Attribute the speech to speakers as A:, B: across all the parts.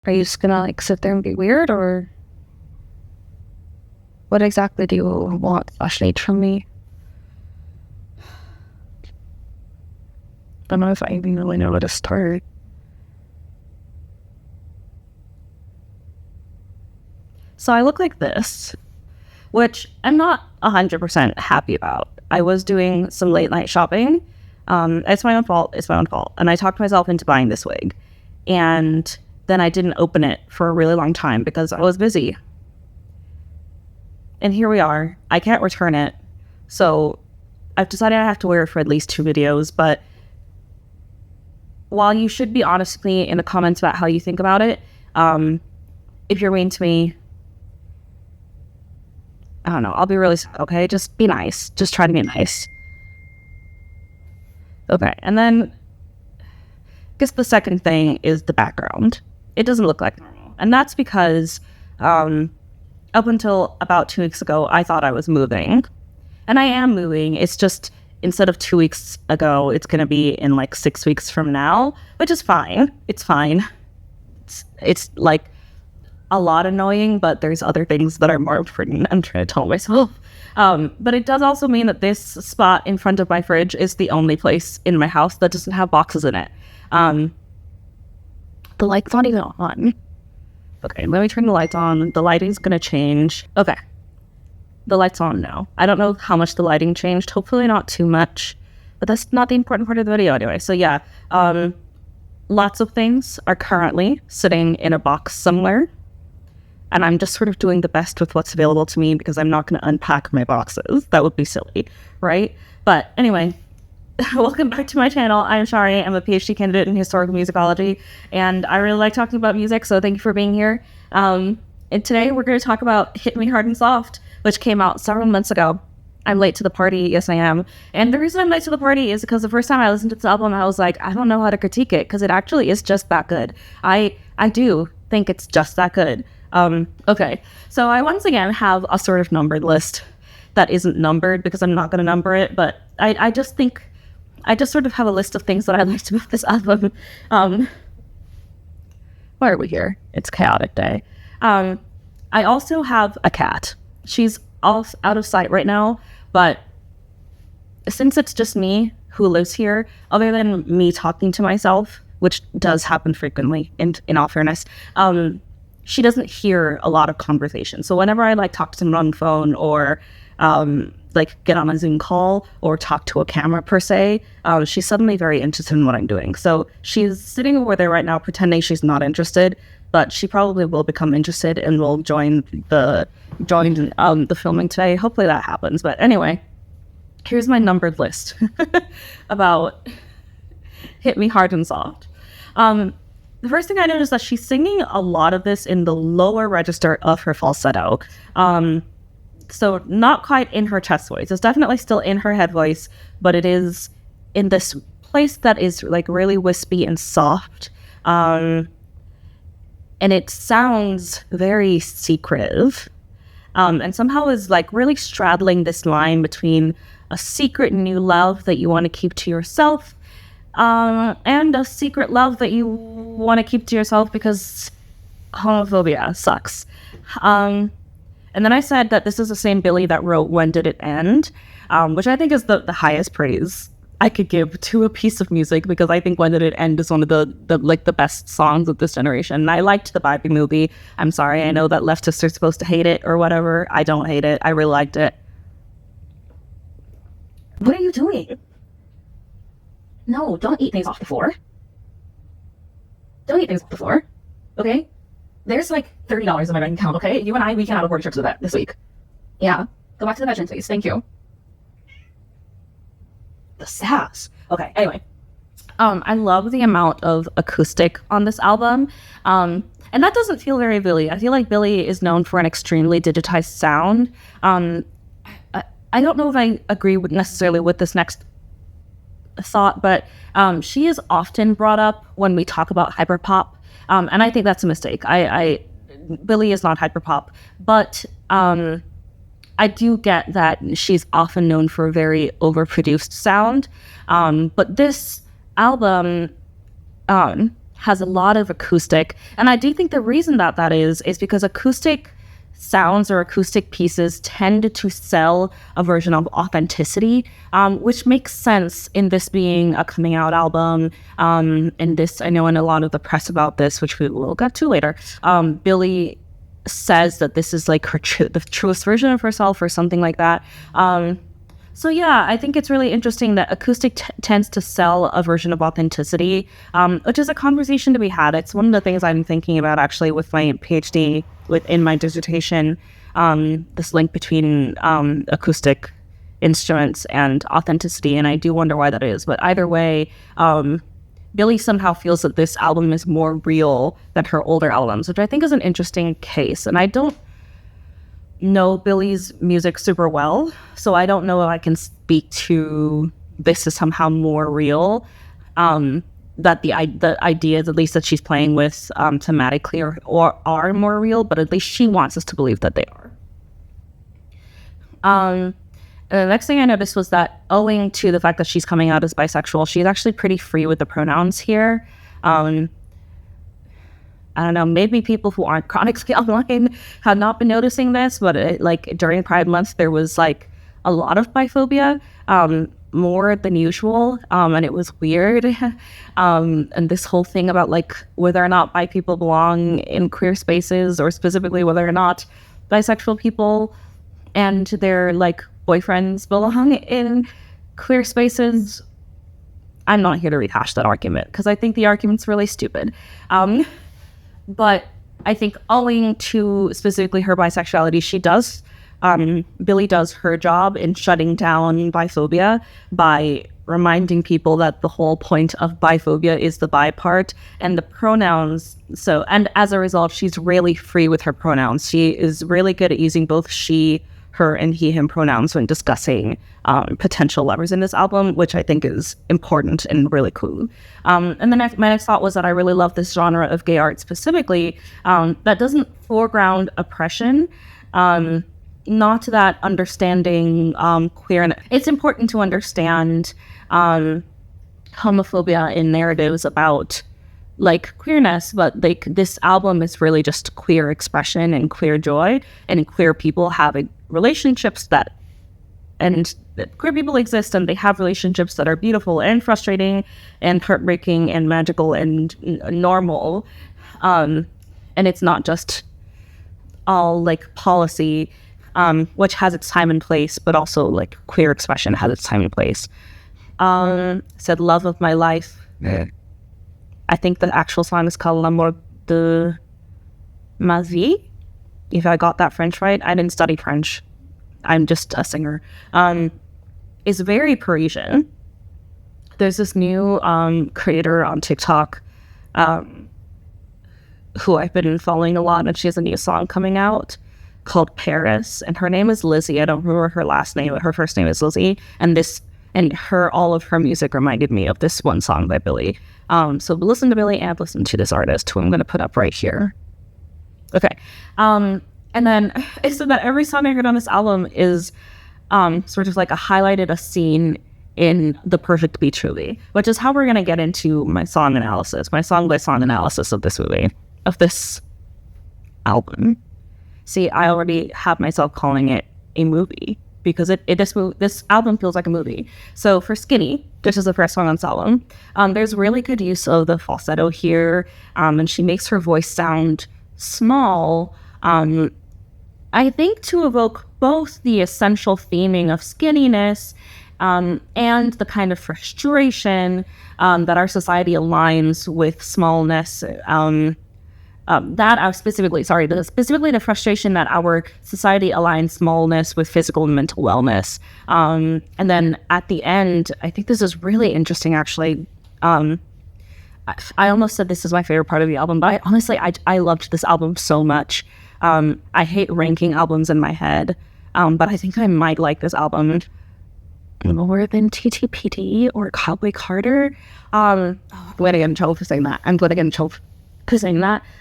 A: Are you just gonna like sit there and be weird, or what exactly do you want / need from me? I don't know if I even really know where to start. So I look like this, which I'm not 100% happy about. I was doing some late night shopping. It's my own fault. And I talked myself into buying this wig. And then I didn't open it for a really long time because I was busy. And here we are. I can't return it. So I've decided I have to wear it for at least 2 videos. But while you should be honest with me in the comments about how you think about it, if you're mean to me, I don't know, I'll be really sad, okay? Just be nice. Just try to be nice. Okay, and then I guess the second thing is the background. It doesn't look like normal. And that's because up until about 2 weeks ago, I thought I was moving. And I am moving. It's just instead of 2 weeks ago, it's going to be in like 6 weeks from now, which is fine. It's fine. It's like a lot annoying, but there's other things that are more important. I'm trying to tell myself. But it does also mean that this spot in front of my fridge is the only place in my house that doesn't have boxes in it. The light's not even on. Okay, let me turn the lights on. The lighting's gonna change. Okay, the light's on now. I don't know how much the lighting changed. Hopefully not too much, but that's not the important part of the video anyway. So yeah, lots of things are currently sitting in a box somewhere. And I'm just sort of doing the best with what's available to me because I'm not going to unpack my boxes. That would be silly, right? But anyway, welcome back to my channel. I'm Sharri. I'm a PhD candidate in Historical Musicology, and I really like talking about music, so thank you for being here. And today we're going to talk about Hit Me Hard and Soft, which came out several months ago. I'm late to the party. Yes, I am. And the reason I'm late to the party is because the first time I listened to this album, I was like, I don't know how to critique it because it actually is just that good. I do think it's just that good. Okay, so I once again have a sort of numbered list that isn't numbered because I'm not going to number it, but I just sort of have a list of things that I liked about this album. Why are we here? It's a chaotic day. I also have a cat. She's all out of sight right now, but since it's just me who lives here, other than me talking to myself, which does happen frequently in all fairness, she doesn't hear a lot of conversation. So whenever I like talk to someone on the phone or like get on a Zoom call or talk to a camera per se, she's suddenly very interested in what I'm doing. So she's sitting over there right now pretending she's not interested, but she probably will become interested and will join the filming today. Hopefully that happens. But anyway, here's my numbered list about Hit Me Hard and Soft. The first thing I noticed is that she's singing a lot of this in the lower register of her falsetto. So not quite in her chest voice. It's definitely still in her head voice, but it is in this place that is like really wispy and soft. And it sounds very secretive. And somehow is like really straddling this line between a secret new love that you want to keep to yourself and a secret love that you want to keep to yourself because homophobia sucks. And then I said that this is the same Bille that wrote When Did It End, which I think is the highest praise I could give to a piece of music because I think When Did It End is one of the best songs of this generation. And I liked the Barbie movie. I'm sorry, I know that leftists are supposed to hate it or whatever. I don't hate it. I really liked it. What are you doing? No, don't eat things off the floor. Don't eat things off the floor. Okay? There's like $30 in my bank account, okay? You and I, we can have a board trip to the vet this week. Yeah. Go back to the bedroom, please. Thank you. The sass. Okay, anyway. I love the amount of acoustic on this album. And that doesn't feel very Bille. I feel like Bille is known for an extremely digitized sound. I don't know if I agree necessarily with this next thought, but she is often brought up when we talk about hyperpop, and I think that's a mistake. Bille is not hyperpop, but I do get that she's often known for a very overproduced sound, but this album has a lot of acoustic. And I do think the reason that is because acoustic sounds or acoustic pieces tend to sell a version of authenticity, which makes sense in this being a coming out album. And this, I know in a lot of the press about this, which we will get to later, Bille says that this is like the truest version of herself or something like that. So yeah, I think it's really interesting that acoustic tends to sell a version of authenticity, which is a conversation to be had. It's one of the things I'm thinking about actually with my PhD, within my dissertation, this link between acoustic instruments and authenticity, and I do wonder why that is. But either way, Bille somehow feels that this album is more real than her older albums, which I think is an interesting case. And I don't know Bille's music super well, so I don't know if I can speak to this is somehow more real, that the ideas, at least that she's playing with thematically or are more real, but at least she wants us to believe that they are. And the next thing I noticed was that owing to the fact that she's coming out as bisexual, she's actually pretty free with the pronouns here. I don't know, maybe people who aren't chronically online have not been noticing this, but like during Pride Month, there was like a lot of biphobia, more than usual, and it was weird. And this whole thing about like whether or not bi people belong in queer spaces, or specifically whether or not bisexual people and their like boyfriends belong in queer spaces. I'm not here to rehash that argument because I think the argument's really stupid. But I think owing to specifically her bisexuality, she does, Bille does her job in shutting down biphobia by reminding people that the whole point of biphobia is the bi part and the pronouns. So, and as a result, she's really free with her pronouns. She is really good at using both she, her, and he, him pronouns when discussing potential lovers in this album, which I think is important and really cool. And then my next thought was that I really love this genre of gay art specifically that doesn't foreground oppression, not that understanding queer. It's important to understand homophobia in narratives about like queerness, but like this album is really just queer expression and queer joy and queer people having relationships that queer people exist, and they have relationships that are beautiful and frustrating and heartbreaking and magical and normal, and it's not just all like policy, which has its time and place, but also like queer expression has its time and place. Said love of my life. Yeah. I think the actual song is called L'amour de ma vie, if I got that French right. I didn't study French. I'm just a singer. Is very Parisian. There's this new creator on TikTok who I've been following a lot, and she has a new song coming out called Paris, and her name is Lizzie. I don't remember her last name, but her first name is Lizzie. And all of her music reminded me of this one song by Bille. So listen to Bille and listen to this artist, who I'm going to put up right here. Okay. And then I said that every song I heard on this album is sort of like a scene in The Perfect Beach movie, which is how we're going to get into my song by song analysis of this movie, of this album. See, I already have myself calling it a movie because this album feels like a movie. So for Skinny, which is the first song on this album, there's really good use of the falsetto here, and she makes her voice sound small, I think to evoke both the essential theming of skinniness and the kind of frustration that our society aligns with smallness. Specifically the frustration that our society aligns smallness with physical and mental wellness. And then at the end, I think this is really interesting, actually. I almost said this is my favorite part of the album, but I loved this album so much. I hate ranking albums in my head, but I think I might like this album more than TTPD or Cowboy Carter. I'm going to get in trouble for saying that.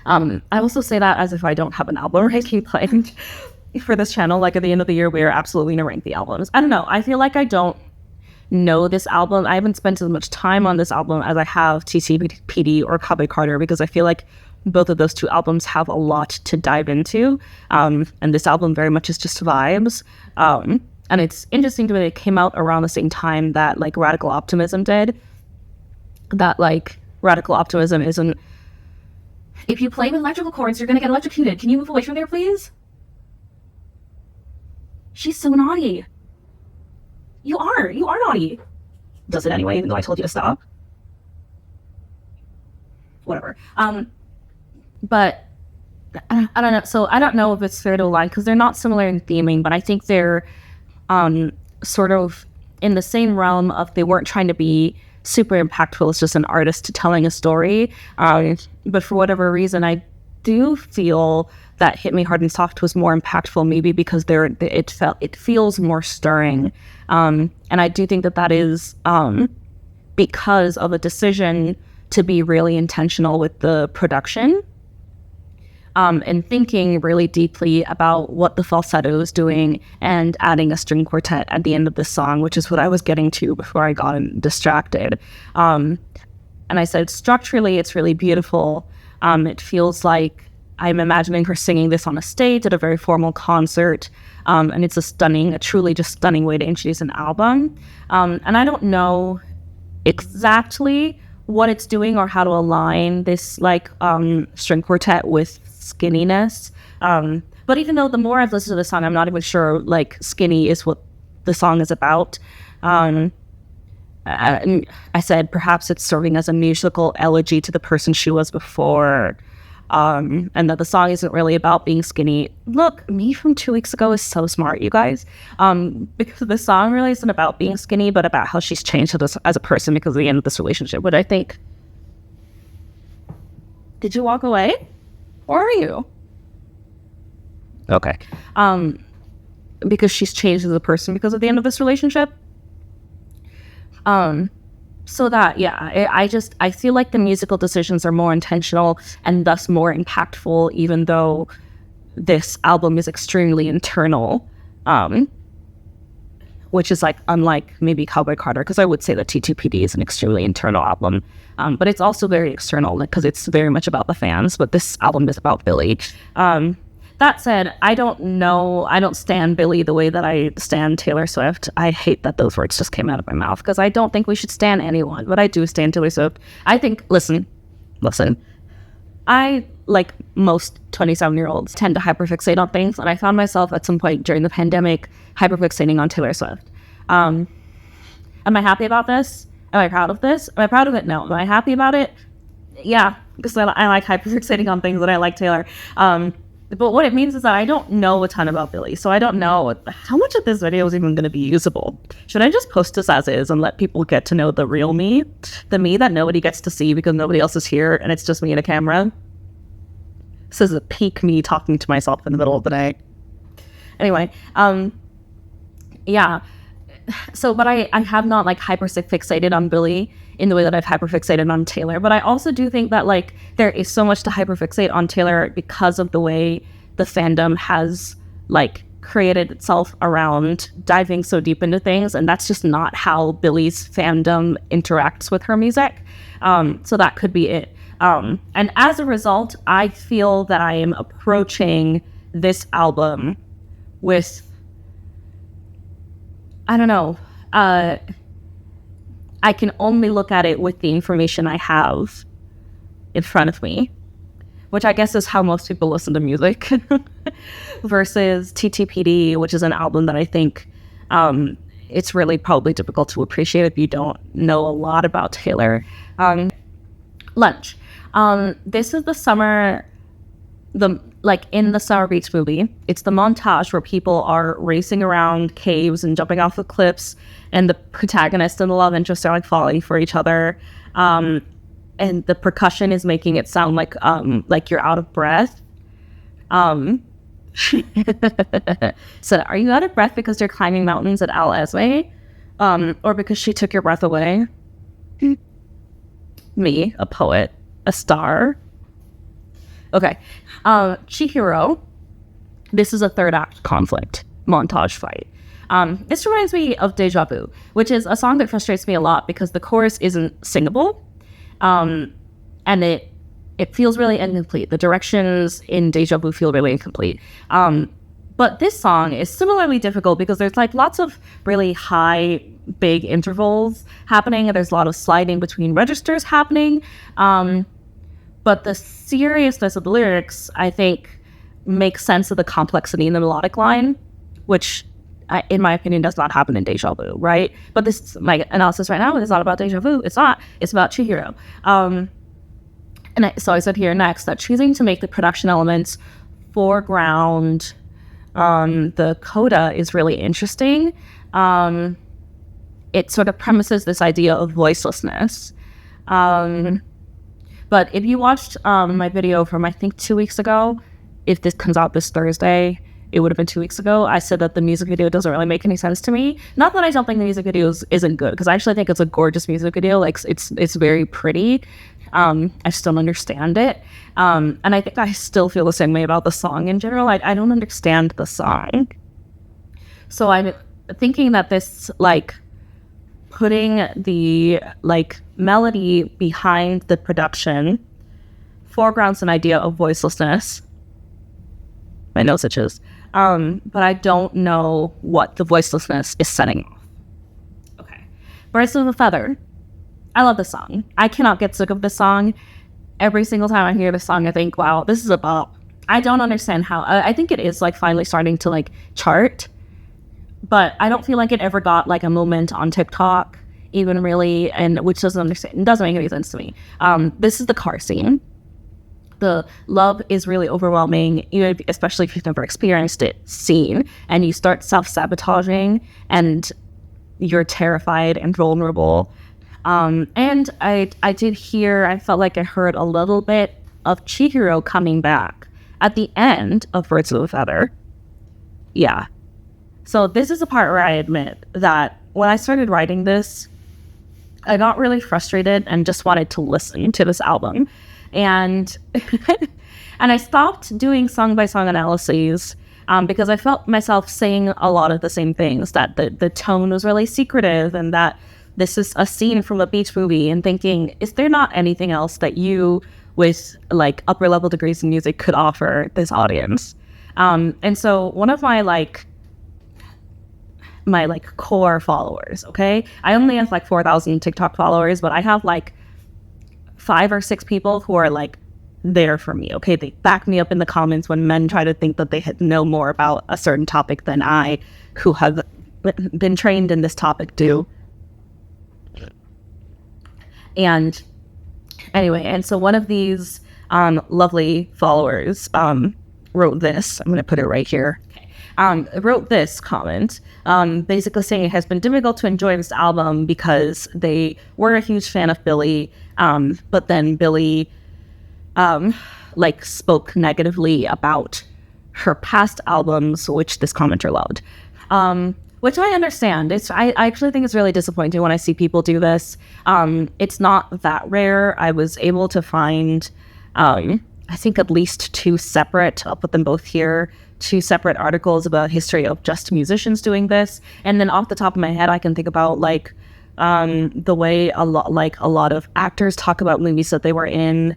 A: I also say that as if I don't have an album ranking planned for this channel. Like at the end of the year, we are absolutely going to rank the albums. I don't know. I feel like I don't know this album. I haven't spent as much time on this album as I have TTPD or Cowboy Carter, because I feel like both of those two albums have a lot to dive into. And this album very much is just vibes. And it's interesting to me that it came out around the same time that like Radical Optimism did. That like Radical Optimism isn't, if you play with electrical cords, you're going to get electrocuted. Can you move away from there, please? She's so naughty. You are naughty. Does it anyway, even though I told you to stop. Whatever. But I don't know. So I don't know if it's fair to align because they're not similar in theming, but I think they're sort of in the same realm of they weren't trying to be super impactful. It's just an artist telling a story. But for whatever reason, I do feel that Hit Me Hard and Soft was more impactful, maybe because it feels more stirring. And I do think that is because of a decision to be really intentional with the production. And thinking really deeply about what the falsetto is doing and adding a string quartet at the end of this song, which is what I was getting to before I got distracted. And I said, structurally, it's really beautiful. It feels like I'm imagining her singing this on a stage at a very formal concert. And it's a truly just stunning way to introduce an album. And I don't know exactly what it's doing or how to align this like string quartet with skinniness. But even though the more I've listened to the song, I'm not even sure like skinny is what the song is about. I said perhaps it's serving as a musical elegy to the person she was before. And that the song isn't really about being skinny. Look, me from 2 weeks ago is so smart, you guys. Because the song really isn't about being skinny, but about how she's changed as a person because of the end of this relationship, which I think... Did you walk away? Or are you? Okay. Because she's changed as a person because of the end of this relationship. So that, yeah, I feel like the musical decisions are more intentional and thus more impactful, even though this album is extremely internal, which is like unlike maybe Cowboy Carter, because I would say that T2PD is an extremely internal album, but it's also very external because it's very much about the fans, but this album is about Bille. That said, I don't stan Bille the way that I stan Taylor Swift. I hate that those words just came out of my mouth because I don't think we should stan anyone, but I do stan Taylor Swift. I think, listen, I, like most 27-year-olds, tend to hyperfixate on things, and I found myself at some point during the pandemic hyperfixating on Taylor Swift. Am I happy about this? Am I proud of this? Am I proud of it? No. Am I happy about it? Yeah, because I like hyperfixating on things that I like Taylor. But what it means is that I don't know a ton about Bille, so I don't know how much of this video is even going to be usable. Should I just post this as is and let people get to know the real me? The me that nobody gets to see because nobody else is here and it's just me and a camera? This is a peak me talking to myself in the middle of the day. Anyway, yeah. So, but I have not like hyperfixated on Bille in the way that I've hyperfixated on Taylor. But I also do think that like there is so much to hyperfixate on Taylor because of the way the fandom has like created itself around diving so deep into things. And that's just not how Bille's fandom interacts with her music. So that could be it. And as a result, I feel that I am approaching this album with, I don't know, I can only look at it with the information I have in front of me, which I guess is how most people listen to music, versus TTPD, which is an album that I think it's really probably difficult to appreciate if you don't know a lot about Taylor. Lunch. This is the summer, in the Summer Beach movie, it's the montage where people are racing around caves and jumping off the cliffs, and the protagonist and the love interest are like falling for each other. And the percussion is making it sound like you're out of breath. So are you out of breath because you're climbing mountains at Al Esme? Or because she took your breath away? Me, a poet, a star. Okay. Chihiro. This is a third act conflict montage fight. This reminds me of Deja Vu, which is a song that frustrates me a lot because the chorus isn't singable, and it feels really incomplete. The directions in Deja Vu feel really incomplete. But this song is similarly difficult because there's like lots of really high, big intervals happening, and there's a lot of sliding between registers happening. But the seriousness of the lyrics, I think, makes sense of the complexity in the melodic line, which, in my opinion, does not happen in Deja Vu, right? But this, my analysis right now is not about Deja Vu. It's not. It's about Chihiro. So I said here next that choosing to make the production elements foreground the coda is really interesting. It sort of premises this idea of voicelessness. But if you watched my video from, I think, 2 weeks ago, if this comes out this Thursday, it would have been 2 weeks ago, I said that the music video doesn't really make any sense to me. Not that I don't think the music video isn't good, because I actually think it's a gorgeous music video. Like, it's very pretty. I just don't understand it. And I think I still feel the same way about the song in general. I don't understand the song. So I'm thinking that this, like, putting the, like, melody behind the production foregrounds an idea of voicelessness. My nose itches. But I don't know what the voicelessness is setting off. Okay. Birds of a Feather. I love this song. I cannot get sick of this song. Every single time I hear this song, I think, wow, this is a bop. I don't understand how. I think it is, like, finally starting to, like, chart. But I don't feel like it ever got, like, a moment on TikTok, even really, and which doesn't make any sense to me. This is the car scene. The love is really overwhelming, especially if you've never experienced it, scene, and you start self-sabotaging, and you're terrified and vulnerable. And I did hear, I felt like I heard a little bit of Chihiro coming back at the end of Birds of a Feather. Yeah. So this is a part where I admit that when I started writing this, I got really frustrated and just wanted to listen to this album. And and I stopped doing song-by-song analyses because I felt myself saying a lot of the same things, that the tone was really secretive and that this is a scene from a beach movie, and thinking, is there not anything else that you, with, like, upper-level degrees in music, could offer this audience? And so one of my core followers, okay? I only have, like, 4,000 TikTok followers, but I have, like, 5 or 6 people who are, like, there for me, okay? They back me up in the comments when men try to think that they know more about a certain topic than I, who have been trained in this topic, do. And anyway, and so one of these lovely followers wrote this. I'm going to put it right here. Wrote this comment, basically saying it has been difficult to enjoy this album because they were a huge fan of Bille, but then Bille spoke negatively about her past albums, which this commenter loved. Which I understand. I actually think it's really disappointing when I see people do this. It's not that rare. I was able to find, I think, at least 2 separate, I'll put them both here, 2 separate articles about history of just musicians doing this. And then off the top of my head, I can think about, like, the way a lot of actors talk about movies that they were in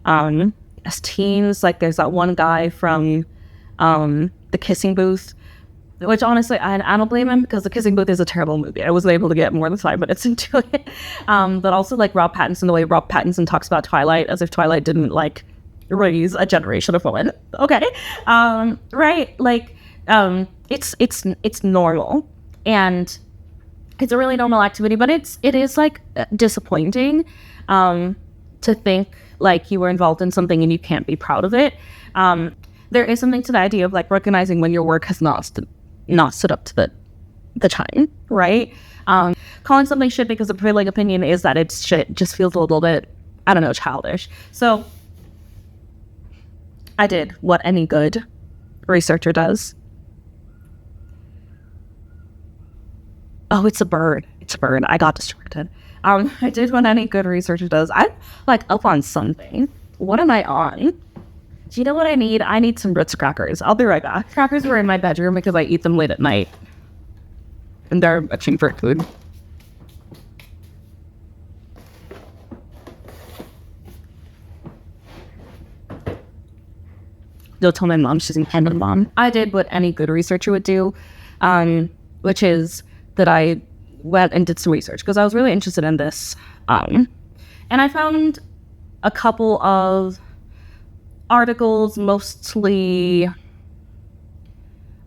A: as teens. Like, there's that one guy from The Kissing Booth, which honestly, I don't blame him, because The Kissing Booth is a terrible movie. I wasn't able to get more than 5 minutes into it. But also, like, Rob Pattinson, the way Rob Pattinson talks about Twilight, as if Twilight didn't, like, raise a generation of women. Okay. Right. Like, it's normal, and it's a really normal activity, but it is like disappointing, to think like you were involved in something and you can't be proud of it. There is something to the idea of, like, recognizing when your work has not stood up to the time, right? Calling something shit because the prevailing opinion is that it's shit just feels a little bit, I don't know, childish. So I did what any good researcher does. Oh, it's a bird. I got distracted. I did what any good researcher does. I'm, like, up on something. What am I on? Do you know what I need? I need some Ritz crackers. I'll be right back. Crackers were in my bedroom because I eat them late at night. And they're matching for food. They'll tell my mom she's an independent mom. I did what any good researcher would do, which is that I went and did some research because I was really interested in this. And I found a couple of articles, mostly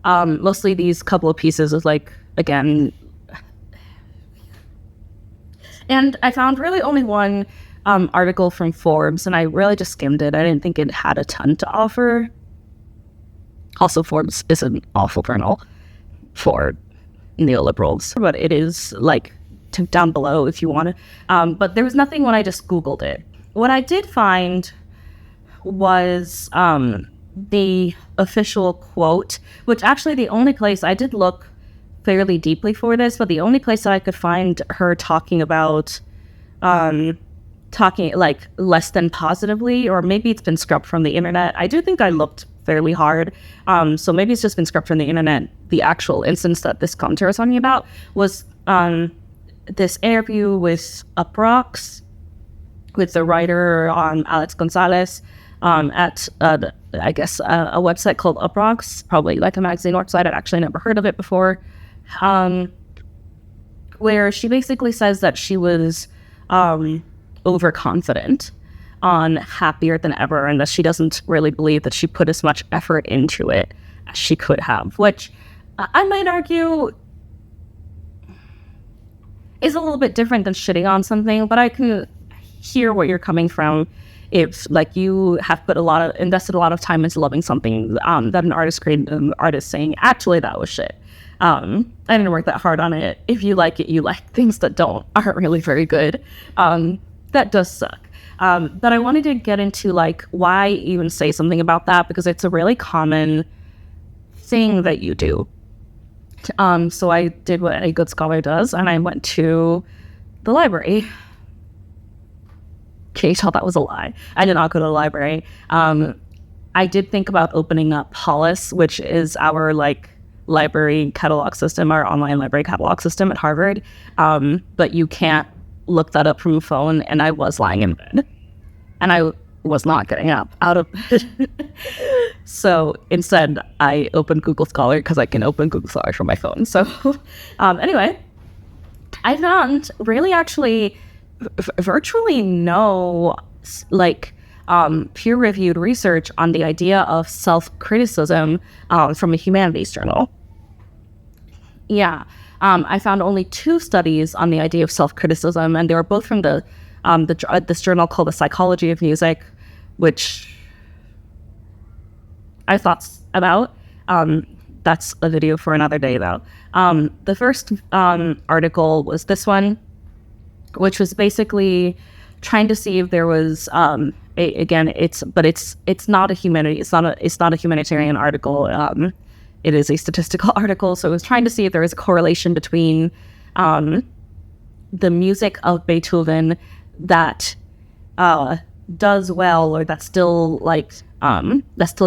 A: these couple of pieces of like, again, and I found really only one article from Forbes, and I really just skimmed it. I didn't think it had a ton to offer. Also, Forbes is an awful journal for neoliberals, but it is like down below if you want to. But there was nothing when I just Googled it. What I did find was the official quote, which actually the only place I did look fairly deeply for this, but the only place that I could find her talking about talking like less than positively, or maybe it's been scrubbed from the internet. I do think I looked fairly hard, so maybe it's just been scrubbed from the internet. The actual instance that this commenter was talking about was this interview with Uproxx, with the writer Alex Gonzalez, at I guess a website called Uproxx, probably like a magazine website. I'd actually never heard of it before, where she basically says that she was overconfident on Happier Than Ever, and that she doesn't really believe that she put as much effort into it as she could have, which I might argue is a little bit different than shitting on something, but I can hear where you're coming from. If like you have invested a lot of time into loving something that an artist created, an artist saying, actually that was shit. I didn't work that hard on it. If you like it, you like. Things that aren't really very good. That does suck. But I wanted to get into like why even say something about that, because it's a really common thing that you do. So I did what a good scholar does, and I went to the library. Okay, so that was a lie. I did not go to the library. I did think about opening up Hollis, which is our like library catalog system, our online library catalog system at Harvard. But you can't look that up from a phone, and I was lying in bed. And I was not getting up out of bed. So instead, I opened Google Scholar because I can open Google Scholar from my phone. So anyway, I found really actually virtually no like peer-reviewed research on the idea of self-criticism from a humanities journal. Yeah, I found only 2 studies on the idea of self-criticism, and they were both from this journal called The Psychology of Music, which I thought about. That's a video for another day, though. The first article was this one, which was basically trying to see if there was it's not a humanitarian article. It is a statistical article, so it was trying to see if there was a correlation between the music of Beethoven that does well, or that still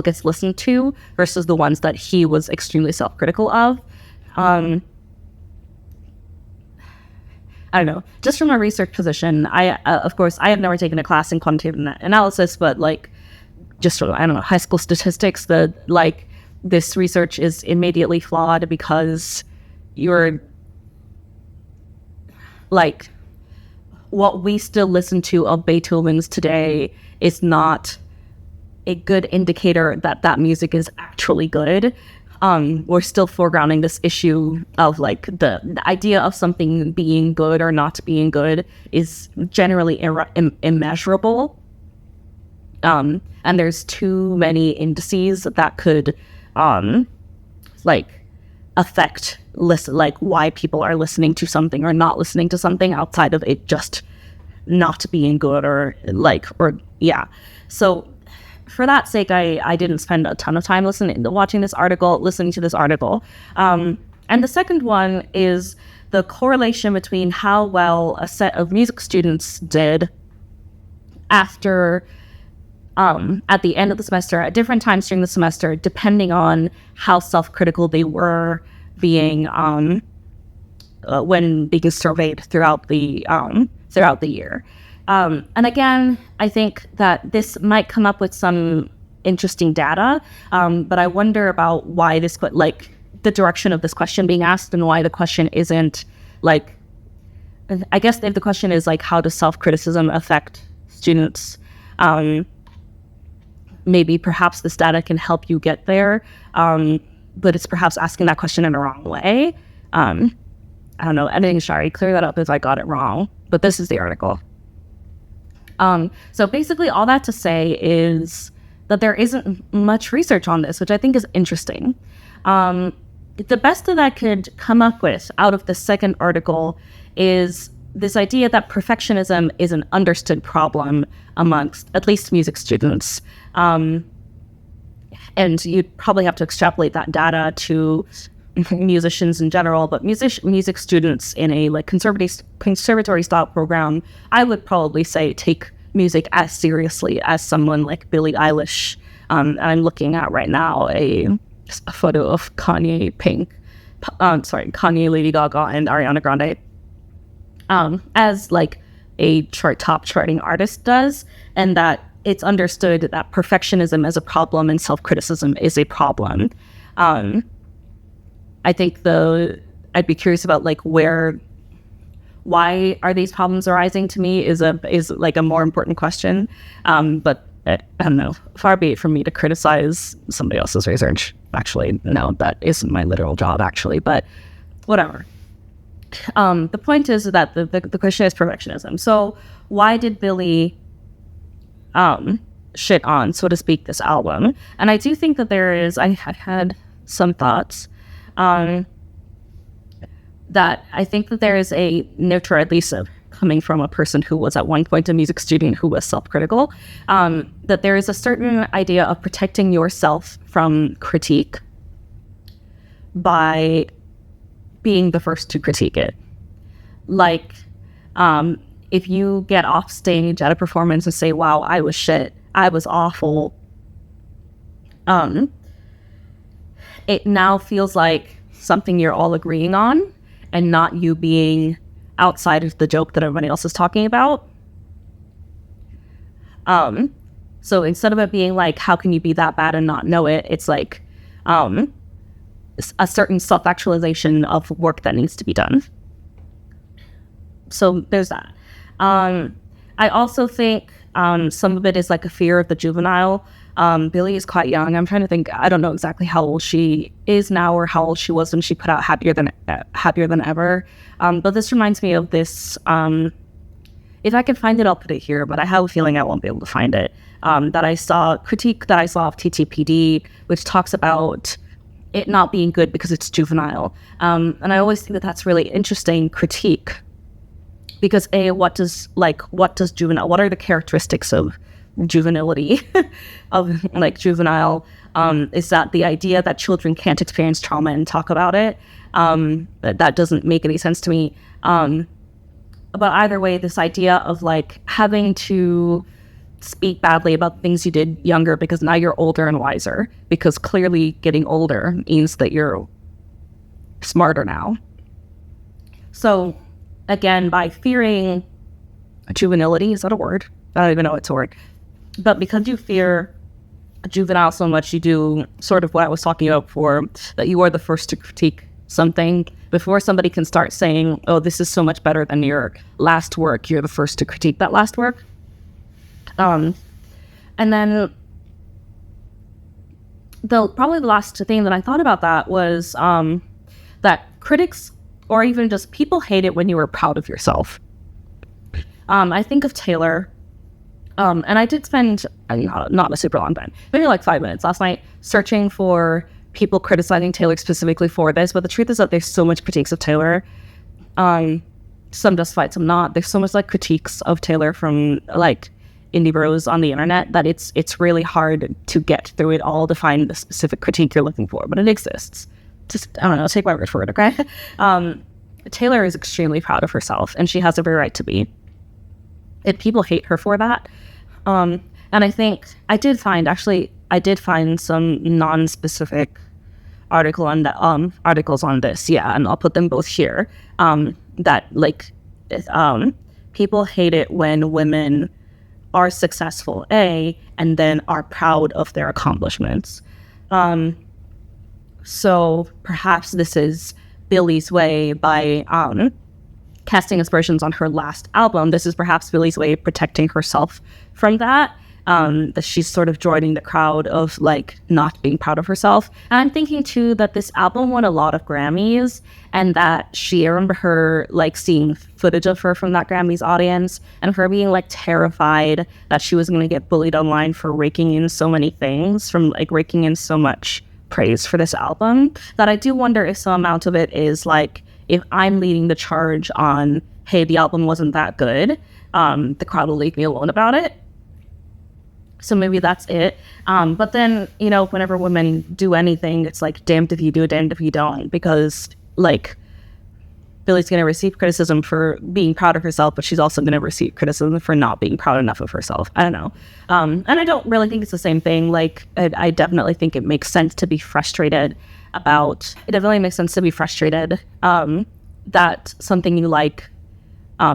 A: gets listened to, versus the ones that he was extremely self-critical of. I don't know, just from a research position, of course, I have never taken a class in quantitative analysis, but like, just from, I don't know, high school statistics, this research is immediately flawed because you're, like, what we still listen to of Beethoven's today is not a good indicator that music is actually good. We're still foregrounding this issue of like the idea of something being good or not being good is generally immeasurable. And there's too many indices that could affect why people are listening to something or not listening to something outside of it just not being good So for that sake, I didn't spend a ton of time listening to this article. And the second one is the correlation between how well a set of music students did after, at the end of the semester, at different times during the semester, depending on how self-critical they were being when being surveyed throughout the year. And again, I think that this might come up with some interesting data, but I wonder about why the direction of this question being asked, and why the question isn't like, I guess if the question is like, how does self-criticism affect students? Maybe perhaps this data can help you get there, but it's perhaps asking that question in a wrong way. I don't know, editing Sharri, clear that up if I got it wrong, but this is the article. So basically all that to say is that there isn't much research on this, which I think is interesting. The best that I could come up with out of the second article is this idea that perfectionism is an understood problem amongst at least music students. And you'd probably have to extrapolate that data to musicians in general, but music students in a like conservatory-style program, I would probably say take music as seriously as someone like Bille Eilish. I'm looking at right now a photo of Kanye, Lady Gaga, and Ariana Grande, as like a top charting artist does, and that it's understood that perfectionism is a problem and self-criticism is a problem. I think I'd be curious about like why are these problems arising, to me is like a more important question. But I don't know, far be it from me to criticize somebody else's research. Actually, no, that isn't my literal job actually, but whatever. The point is that the question is perfectionism. So why did Bille shit on, so to speak, this album? And I do think that I had some thoughts that I think that there is a note, or at least coming from a person who was at one point a music student who was self-critical, that there is a certain idea of protecting yourself from critique by being the first to critique it. Like, if you get off stage at a performance and say, wow, I was shit, I was awful, it now feels like something you're all agreeing on, and not you being outside of the joke that everybody else is talking about. So instead of it being like, how can you be that bad and not know it? It's like a certain self-actualization of work that needs to be done. So there's that. I also think some of it is like a fear of the juvenile. Bille is quite young. I'm trying to think. I don't know exactly how old she is now or how old she was when she put out Happier Than Ever. But this reminds me of this. If I can find it, I'll put it here. But I have a feeling I won't be able to find it. Critique that I saw of TTPD, which talks about it not being good because it's juvenile. And I always think that that's really interesting critique, because what are the characteristics of juvenility of like juvenile? Is that the idea that children can't experience trauma and talk about it? That doesn't make any sense to me. But either way, this idea of like having to speak badly about things you did younger because now you're older and wiser, because clearly getting older means that you're smarter now. So again, by fearing juvenility, is that a word? I don't even know it's a word. But because you fear a juvenile so much, you do sort of what I was talking about before, that you are the first to critique something. Before somebody can start saying, oh, this is so much better than your last work, you're the first to critique that last work. And then probably the last thing that I thought about that was that critics, or even just people, hate it when you are proud of yourself. I think of Taylor, and I did spend not a super long time, maybe like 5 minutes last night, searching for people criticizing Taylor specifically for this. But the truth is that there's so much critiques of Taylor, some justified, some not. There's so much like critiques of Taylor from like indie bros on the internet that it's really hard to get through it all to find the specific critique you're looking for, but it exists. Just, I don't know, take my word for it, okay? Taylor is extremely proud of herself, and she has every right to be. And people hate her for that. And I think I did find some non-specific articles on this, yeah, and I'll put them both here. That like people hate it when women are successful, and then are proud of their accomplishments. So perhaps this is Bille's way by casting aspersions on her last album. This is perhaps Bille's way of protecting herself from that. That she's sort of joining the crowd of like not being proud of herself. And I'm thinking too that this album won a lot of Grammys, and that I remember her like seeing footage of her from that Grammys audience and her being like terrified that she was going to get bullied online for raking in so many things, from like raking in so much praise for this album, that I do wonder if some amount of it is like, if I'm leading the charge on, hey, the album wasn't that good, the crowd will leave me alone about it. So maybe that's it. But then, you know, whenever women do anything, it's like, damned if you do, damned if you don't, because like Bille's going to receive criticism for being proud of herself, but she's also going to receive criticism for not being proud enough of herself. I don't know. And I don't really think it's the same thing. Like, I definitely think it makes sense to be frustrated about, it definitely makes sense to be frustrated that something you like,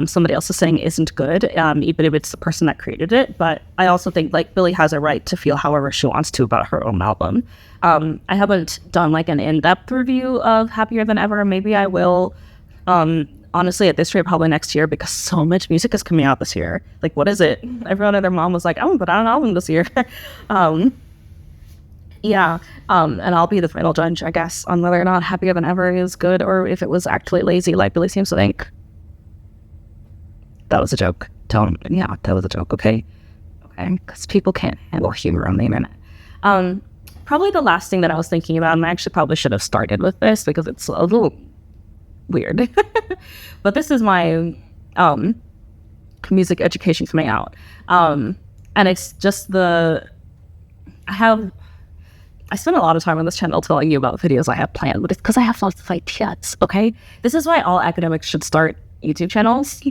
A: somebody else is saying isn't good, even if it's the person that created it. But I also think like Bille has a right to feel however she wants to about her own album. I haven't done like an in-depth review of Happier Than Ever. Maybe I will. Honestly, at this rate, probably next year, because so much music is coming out this year. Like, what is it? Everyone and their mom was like, I'm gonna put out an album this year. Yeah, and I'll be the final judge, I guess, on whether or not Happier Than Ever is good or if it was actually lazy, like Bille seems to think. That was a joke. Yeah, that was a joke, okay? Okay, because people can't handle humor on the internet. Probably the last thing that I was thinking about, and I actually probably should have started with this because it's a little weird, but this is my music education coming out. And it's just I spend a lot of time on this channel telling you about videos I have planned, but it's because I have lots of ideas, okay? This is why all academics should start YouTube channels,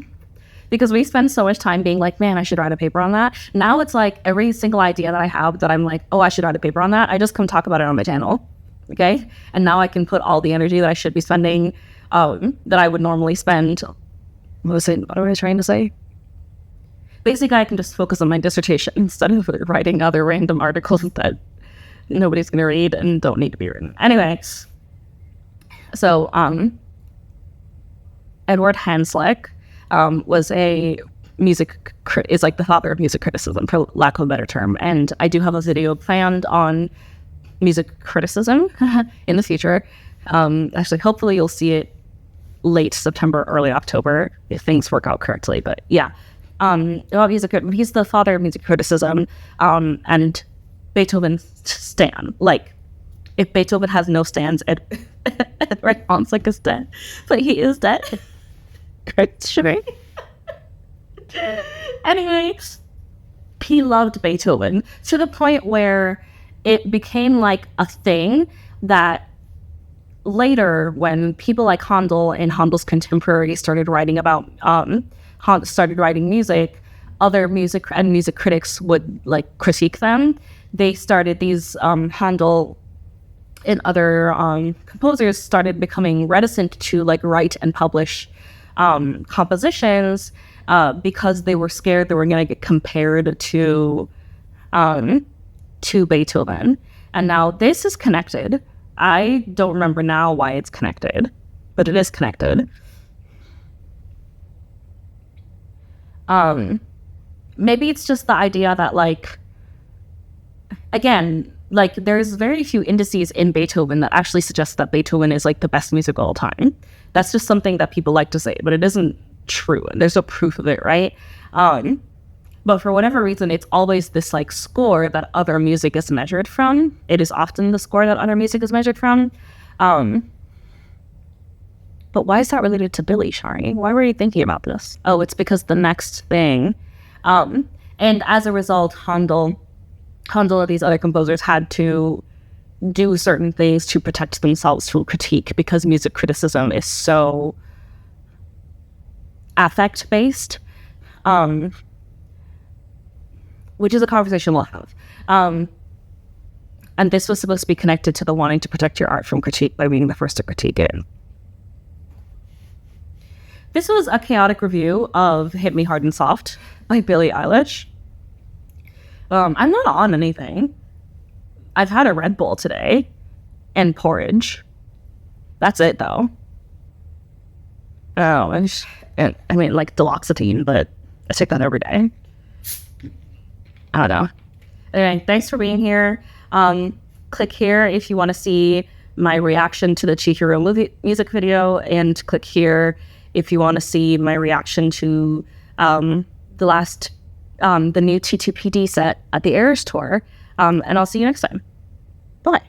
A: because we spend so much time being like, man, I should write a paper on that. Now it's like every single idea that I have that I'm like, oh, I should write a paper on that, I just come talk about it on my channel, okay? And now I can put all the energy that I should be spending, that I would normally spend, what was I trying to say? Basically, I can just focus on my dissertation instead of writing other random articles that nobody's going to read and don't need to be written. Anyway, so Edward Hanslick was is like the father of music criticism, for lack of a better term. And I do have a video planned on music criticism in the future. Actually, hopefully you'll see it late September, early October, if things work out correctly. But yeah, he's the father of music criticism, and Beethoven's stan. Like, if Beethoven has no stands, Edward Hanslick is dead. But he is dead. Sure. Anyway, he loved Beethoven to the point where it became like a thing that later, when people like Handel and Handel's contemporaries started writing about started writing music, other music critics would like critique them. They started these Handel and other composers started becoming reticent to like write and publish compositions because they were scared they were going to get compared to Beethoven. And now this is connected. I don't remember now why it's connected, but it is connected. Maybe it's just the idea that, like, again, like, there's very few indices in Beethoven that actually suggest that Beethoven is like the best music of all time. That's just something that people like to say, but it isn't true. There's no proof of it, right? But for whatever reason, it's always this like score that other music is measured from. It is often the score that other music is measured from. But why is that related to Bille, Sharri? Why were you thinking about this? Oh, it's because the next thing. And as a result, Handel and these other composers had to do certain things to protect themselves from critique, because music criticism is so affect-based. Which is a conversation we'll have. And this was supposed to be connected to the wanting to protect your art from critique by being the first to critique it. This was a chaotic review of Hit Me Hard and Soft by Bille Eilish. I'm not on anything. I've had a Red Bull today and porridge. That's it, though. Oh, I mean, like duloxetine, but I take that every day. I don't know. Anyway, thanks for being here. Click here if you want to see my reaction to the Chihiro music video, and click here if you want to see my reaction to the new T2PD set at the Eras Tour. And I'll see you next time. Bye.